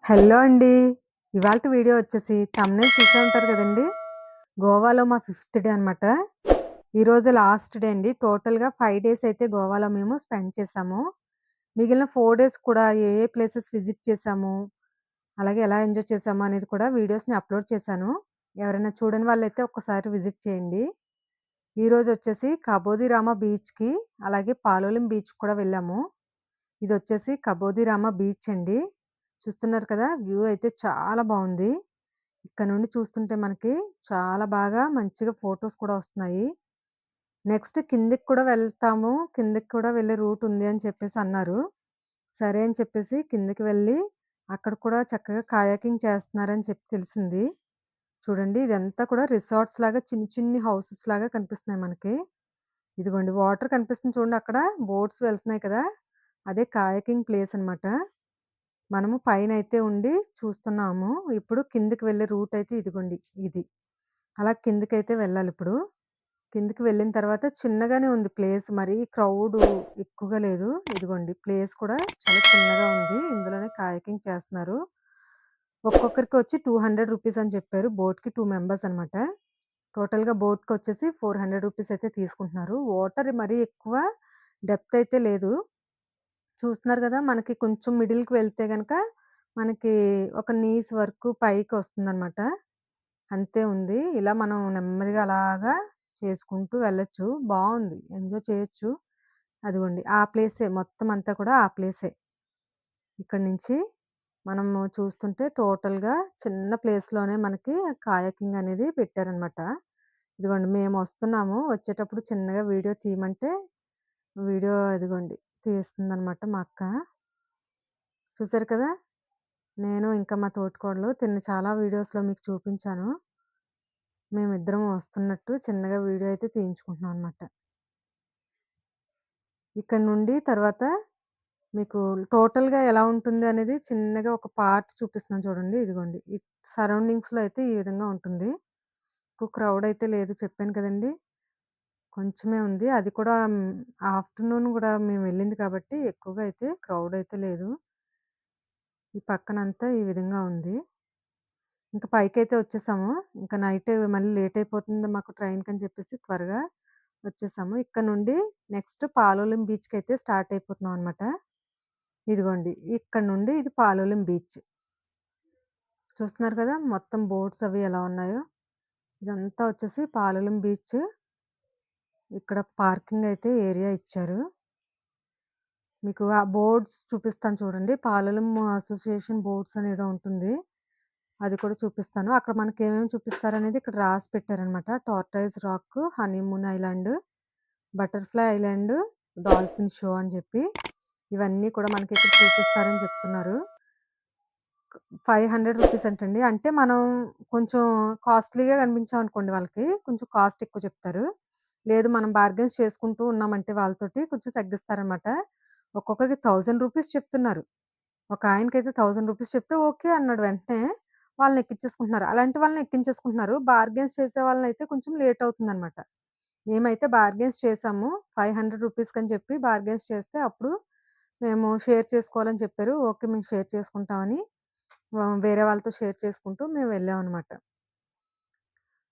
Hello అండి. ఇవాల్టి video వచ్చేసి థంబ్‌నెయిల్ చూసే ఉంటారు కదండీ! గోవాలో మా ఫిఫ్త్ డే అనమాట. ఈరోజు లాస్ట్ డే అండి. టోటల్‌గా 5 డేస్ అయితే గోవాలో మేము స్పెండ్ చేశాము. మిగిలిన 4 డేస్ కూడా ఏ ఏ ప్లేసెస్ విజిట్ చేశాము, అలాగే ఎలా ఎంజాయ్ చేశాము అనేది కూడా వీడియోస్‌ని అప్‌లోడ్ చేశాను. ఎవరైనా చూడని వాళ్ళైతే ఒక్కసారి విజిట్ చేయండి. ఈరోజొచ్చేసి కబోదిరామ బీచ్‌కి, అలాగే పాలోలిం బీచ్‌కి కూడా వెళ్ళాము. ఇదొచ్చేసి కబోదిరామ బీచ్ అండి. చూస్తున్నారు కదా! వ్యూ అయితే చాలా బావుంది. ఇక్కడ నుండి చూస్తుంటే మనకి చాలా బాగా మంచిగా ఫోటోస్ కూడా వస్తున్నాయి. నెక్స్ట్ కిందకి కూడా వెళ్తాము. కిందకి కూడా వెళ్ళే రూట్ ఉంది అని చెప్పేసి అన్నారు. సరే అని చెప్పేసి కిందకి వెళ్ళి అక్కడ కూడా చక్కగా కయాకింగ్ చేస్తున్నారని చెప్పి తెలిసింది. చూడండి ఇదంతా కూడా రిసార్ట్స్ లాగా చిన్ని చిన్ని హౌసెస్ లాగా కనిపిస్తున్నాయి మనకి. ఇదిగోండి వాటర్ కనిపిస్తుంది చూడండి అక్కడ బోట్స్ వెళ్తున్నాయి కదా! అదే కయాకింగ్ ప్లేస్ అనమాట. మనము పైనైతే ఉండి చూస్తున్నాము. ఇప్పుడు కిందకి వెళ్ళే రూట్ అయితే ఇదిగోండి ఇది. అలా కిందకైతే వెళ్ళాలిప్పుడు. కిందకి వెళ్ళిన తర్వాత చిన్నగానే ఉంది ప్లేస్. మరీ క్రౌడు ఎక్కువగా లేదు. ఇదిగోండి ప్లేస్ కూడా చాలా చిన్నగా ఉంది. ఇందులోనే కయాకింగ్ చేస్తున్నారు. ఒక్కొక్కరికి వచ్చి రూ. 200 అని చెప్పారు. బోట్‌కి 2 మెంబర్స్ అనమాట. టోటల్‌గా బోట్‌కొచ్చేసి రూ. 400 అయితే తీసుకుంటున్నారు. వాటర్ మరీ ఎక్కువ డెప్త్ అయితే లేదు. చూస్తున్నారు గదా! మనకి కొంచెం మిడిల్‌కి వెళ్తే గనక, మనకి ఒక నీస్ వరకు పైకొస్తుందనమాట. అంతే ఉంది. ఇలా మనం నెమ్మదిగా అలాగా చేసుకుంటూ వెళ్ళొచ్చు. బావుంది. ఎంజాయ్ చేయొచ్చు. అదిగోండి ఆ ప్లేసే మొత్తం అంతా కూడా ఆ ప్లేసే. ఇక్కడి నుంచి మనము చూస్తుంటే టోటల్‌గా చిన్న ప్లేస్‌లోనే మనకి కాయాకింగ్ అనేది పెట్టారనమాట. ఇదిగోండి మేమొస్తున్నాము. వచ్చేటప్పుడు చిన్నగా వీడియో తీయమంటే, వీడియో ఇదిగోండి తీస్తుందనమాట మా అక్క. చూసారు కదా! నేను ఇంకా మా తోటికోడలు చాలా వీడియోస్‌లో మీకు చూపించాను. మేమిద్దరం వస్తున్నట్టు చిన్నగా వీడియో అయితే తీయించుకుంటున్నాం అనమాట. ఇక్కడ నుండి తర్వాత మీకు టోటల్‌గా ఎలా ఉంటుంది అనేది చిన్నగా ఒక పార్ట్ చూపిస్తున్నాను చూడండి. ఇదిగోండి. ఈ సరౌండింగ్స్‌లో అయితే ఈ విధంగా ఉంటుంది. ఎక్కువ క్రౌడ్ అయితే లేదు చెప్పాను కదండీ! కొంచెమే ఉంది. అది కూడా ఆఫ్టర్‌నూన్ గూడా మేము వెళ్ళింది కాబట్టి ఎక్కువగా అయితే క్రౌడ్ అయితే లేదు. ఈ పక్కనంతా ఈ విధంగా ఉంది. ఇంక పైకైతే వచ్చేసాము. ఇంక నైట్ మళ్ళీ లేట్ అయిపోతుంది మాకు ట్రైన్‌కని చెప్పేసి త్వరగా వచ్చేసాము. ఇక్కడ నుండి నెక్స్ట్ పాలోలిం బీచ్‌కైతే స్టార్ట్ అయిపోతున్నాం అనమాట. ఇదిగోండి ఇక్కడ నుండి ఇది పాలోలిం బీచ్. చూస్తున్నారు కదా! మొత్తం బోట్స్ అవి ఎలా ఉన్నాయో. ఇదంతా వచ్చేసి పాలోలిం బీచ్. ఇక్కడ పార్కింగ్ అయితే ఏరియా ఇచ్చారు. మీకు ఆ బోర్డ్స్ చూపిస్తాను చూడండి. పాలోలిం అసోసియేషన్ బోర్డ్స్ అనేదో ఉంటుంది. అది కూడా చూపిస్తాను. అక్కడ మనకేమేమి చూపిస్తారనేది ఇక్కడ రాసి పెట్టారనమాట. Tortoise rock, honeymoon island, butterfly island, dolphin show అని చెప్పి, ఇవన్నీ కూడా మనకి ఇక్కడ చూపిస్తారని చెప్తున్నారు. రూ. 500 అంటండి. అంటే మనం కొంచెం కాస్ట్‌లీగా కనిపించామనుకోండి వాళ్ళకి, కొంచెం కాస్ట్ ఎక్కువ చెప్తారు. లేదు మనం బార్గెన్స్ చేసుకుంటూ ఉన్నామంటే వాళ్ళతోటి కొంచెం తగ్గిస్తారనమాట. ఒక్కొక్కరికి రూ. 1000 చెప్తున్నారు. ఒక ఆయనకైతే రూ. 1000 చెప్తే ఓకే అన్నాడు వెంటనే. వాళ్ళని ఎక్కించేసుకుంటున్నారు. అలాంటి వాళ్ళని ఎక్కించేసుకుంటున్నారు. బార్గెన్స్ చేసే వాళ్ళనైతే కొంచెం లేట్ అవుతుందనమాట. మేమైతే బార్గెన్స్ చేసాము. రూ. 500 చెప్పి బార్గెన్స్ చేస్తే అప్పుడు మేము షేర్ చేసుకోవాలని చెప్పారు. ఓకే. మేము షేర్ చేసుకుంటామని వేరే వాళ్ళతో షేర్ చేసుకుంటూ మేము వెళ్ళామనమాట.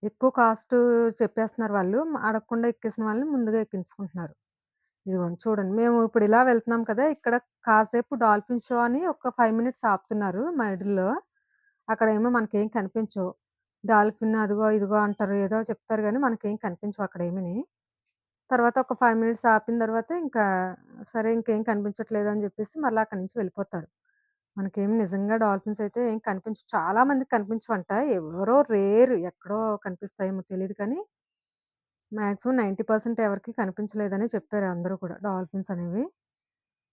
ఎక్కువ కాస్ట్ చెప్పేస్తున్నారు వాళ్ళు. అడగకుండా ఎక్కేసిన వాళ్ళని ముందుగా ఎక్కించుకుంటున్నారు. ఇదిగోండి చూడండి. మేము ఇప్పుడు ఇలా వెళ్తున్నాం కదా! ఇక్కడ కాసేపు డాల్ఫిన్ షో అని ఒక 5 మినిట్స్ ఆపుతున్నారు మిడిల్‌లో. అక్కడేమో మనకేం కనిపించవు. డాల్ఫిన్ అదిగో, ఇదిగో అంటారు. ఏదో చెప్తారు గానీ మనకేం కనిపించవు అక్కడేమిని. తర్వాత ఒక 5 మినిట్స్ ఆపిన తర్వాత ఇంకా సరే ఇంకేం కనిపించట్లేదు అని జెప్పేసి మళ్ళా అక్కడి నుంచి వెళ్ళిపోతారు. మనకేమి నిజంగా డాల్ఫిన్స్ అయితే ఏం కనిపించవు. చాలా మందికి కనిపించవంట. ఎవరో రేర్ ఎక్కడో కనిపిస్తాయేమో తెలీదు కానీ మాక్సిమం 90% ఎవరికీ కనిపించలేదనే చెప్పారు అందరూ కూడా డాల్ఫిన్స్ అనేవి.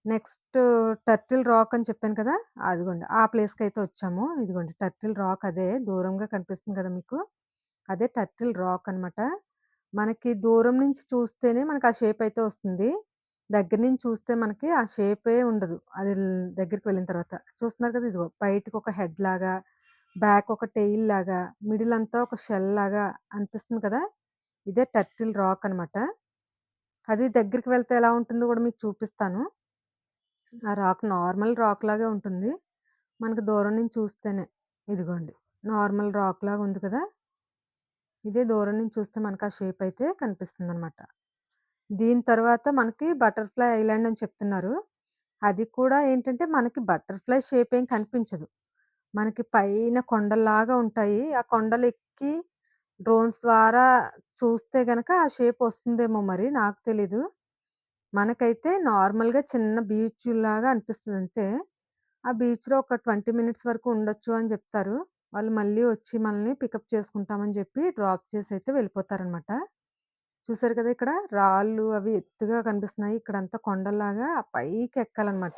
నెక్స్ట్ టర్టిల్ రాక్ అని చెప్పాను కదా! అదిగోండి ఆ ప్లేస్‌కైతే వచ్చాము. ఇదిగోండి టర్టిల్ రాక్ అదే దూరంగా కనిపిస్తుంది కదా మీకు. అదే టర్టిల్ రాక్ అనమాట. మనకి దూరం నుంచి చూస్తేనే మనకు ఆ షేప్ అయితే వస్తుంది. దగ్గర నుంచి చూస్తే మనకి ఆ షేపే ఉండదు. అది దగ్గరికి వెళ్ళిన తర్వాత. చూస్తున్నారు కదా! ఇదిగో బయటకి ఒక హెడ్ లాగా, బ్యాక్ ఒక టెయిల్ లాగా, మిడిల్ అంతా ఒక షెల్ లాగా అనిపిస్తుంది కదా! ఇదే టర్టిల్ రాక్ అనమాట. అది దగ్గరికి వెళ్తే ఎలా ఉంటుందో కూడా మీకు చూపిస్తాను. ఆ రాక్ నార్మల్ రాక్ లాగే ఉంటుంది. మనకు దూరం నుంచి చూస్తేనే. ఇదిగోండి. నార్మల్ రాక్‌లాగా ఉంది కదా! ఇదే దూరం నుంచి చూస్తే మనకు ఆ షేప్ అయితే కనిపిస్తుందనమాట. దీని తర్వాత మనకి బటర్‌ఫ్లై ఐలాండ్ అని చెప్తున్నారు. అది కూడా ఏంటంటే మనకి బటర్‌ఫ్లై షేప్ ఏం కనిపించదు. మనకి పైన కొండల్లాగా ఉంటాయి. ఆ కొండలెక్కి డ్రోన్స్ ద్వారా చూస్తే గనక ఆ షేప్ వస్తుందేమో మరి నాకు తెలీదు. మనకైతే నార్మల్‌గా చిన్న బీచ్‌లాగా అనిపిస్తదంతే. ఆ బీచ్‌లో ఒక 20 మినిట్స్ వరకు ఉండొచ్చు అని జెప్తారు. వాళ్ళు మళ్ళీ వచ్చి మనల్ని పికప్ చేసుకుంటామని జెప్పి డ్రాప్ చేసైతే వెళ్ళిపోతారనమాట. చూసారు కదా ఇక్కడ రాళ్ళు అవి ఎత్తుగా కనిపిస్తున్నాయి. ఇక్కడంతా కొండల్లాగా పైకెక్కాలనమాట.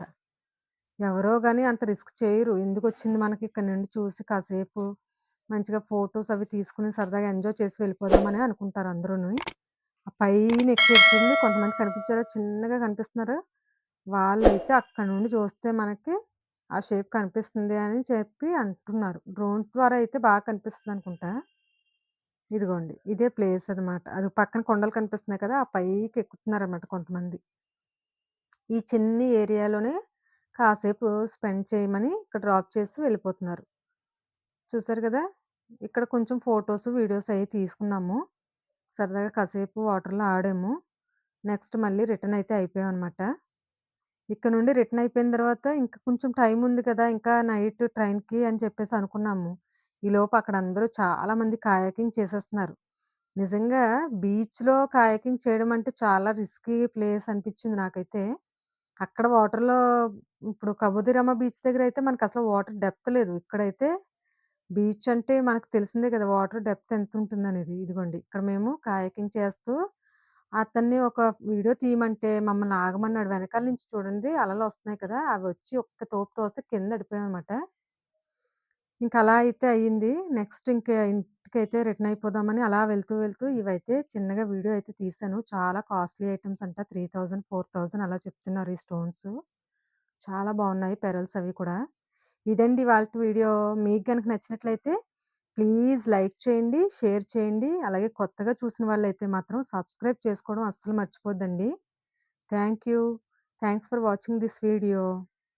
ఎవరో గాని అంత రిస్క్ చేయరు. ఎందుకొచ్చింది మనకి ఇక్కడి నుండి చూసి కాసేపు మంచిగా ఫోటోస్ అవి తీసుకొని సరదాగా ఎంజాయ్ చేసి వెళ్ళిపోదామని అనుకుంటారు అందరూని. ఆ పైన ఎక్కేస్తుంది కొంతమంది కనిపించారో చిన్నగా కనిపిస్తున్నారు. వాళ్ళైతే అక్కడి నుండి చూస్తే మనకి ఆ షేప్ కనిపిస్తుంది అని చెప్పి అంటున్నారు. డ్రోన్స్ ద్వారా అయితే బాగా కనిపిస్తుందనుకుంటా. ఇదిగోండి. ఇదే ప్లేస్ అన్నమాట. అది పక్కన కొండలు కనిపిస్తున్నాయి కదా! ఆ పైకి ఎక్కుతున్నారన్నమాట కొంతమంది. ఈ చిన్ని ఏరియాలోనే కాసేపు స్పెండ్ చేయమని ఇక్కడ డ్రాప్ చేసి వెళ్ళిపోతున్నారు. చూసారు గదా! ఇక్కడ కొంచెం ఫోటోస్, వీడియోస్ అయి తీసుకున్నాము. సరదాగా కాసేపు వాటర్‌లో ఆడాము. నెక్స్ట్ మళ్ళీ రిటర్న్ అయితే అయిపోయామనమాట. ఇక్కడ నుండి రిటర్న్ అయిపోయిన తర్వాత ఇంకా కొంచెం టైం ఉంది కదా! ఇంకా నైట్ ట్రైన్‌కి అని చెప్పేసి అనుకున్నాము. ఈలోపు అక్కడ అందరూ చాలా మంది కాయాకింగ్ చేసేస్తున్నారు. నిజంగా బీచ్‌లో కాయాకింగ్ చేయడం అంటే చాలా రిస్కీ ప్లేస్ అనిపించింది నాకైతే. అక్కడ వాటర్‌లో ఇప్పుడు కబుదిరమ్మ బీచ్ దగ్గరైతే మనకసలు వాటర్ డెప్త్ లేదు. ఇక్కడైతే బీచ్ అంటే మనకు తెలిసిందే కదా! వాటర్ డెప్త్ ఎంతుంటుందనేది. ఇదిగోండి ఇక్కడ మేము కాయాకింగ్ చేస్తూ అతన్ని ఒక వీడియో తీయమంటే మమ్మల్ని ఆగమన్నాడు. వెనకాల నుంచి చూడండి అలలొస్తున్నాయి కదా! అవొచ్చి ఒక్క తోపు తోస్తే కింద పడిపోయామనమాట. ఇంక అలా అయితే అయింది. నెక్స్ట్ ఇంక ఇంటికైతే రిటర్న్ అయిపోదామని అలా వెళ్తూ, వెళ్తూ ఇవైతే చిన్నగా వీడియో అయితే తీశాను. చాలా కాస్ట్‌లీ ఐటెమ్స్ అంట. 3000, 4000 అలా చెప్తున్నారు ఈ స్టోన్స్. చాలా బావున్నాయి పెరల్స్ అవి కూడా. ఇదండి ఇవాల్టి వీడియో. మీకు గనుక నచ్చినట్లయితే ప్లీజ్ లైక్ చేయండి, షేర్ చేయండి. అలాగే కొత్తగా చూసిన వాళ్ళైతే మాత్రం సబ్స్క్రైబ్ చేసుకోవడం అస్సలు మర్చిపోద్దండి. Thank you. Thanks for watching this video.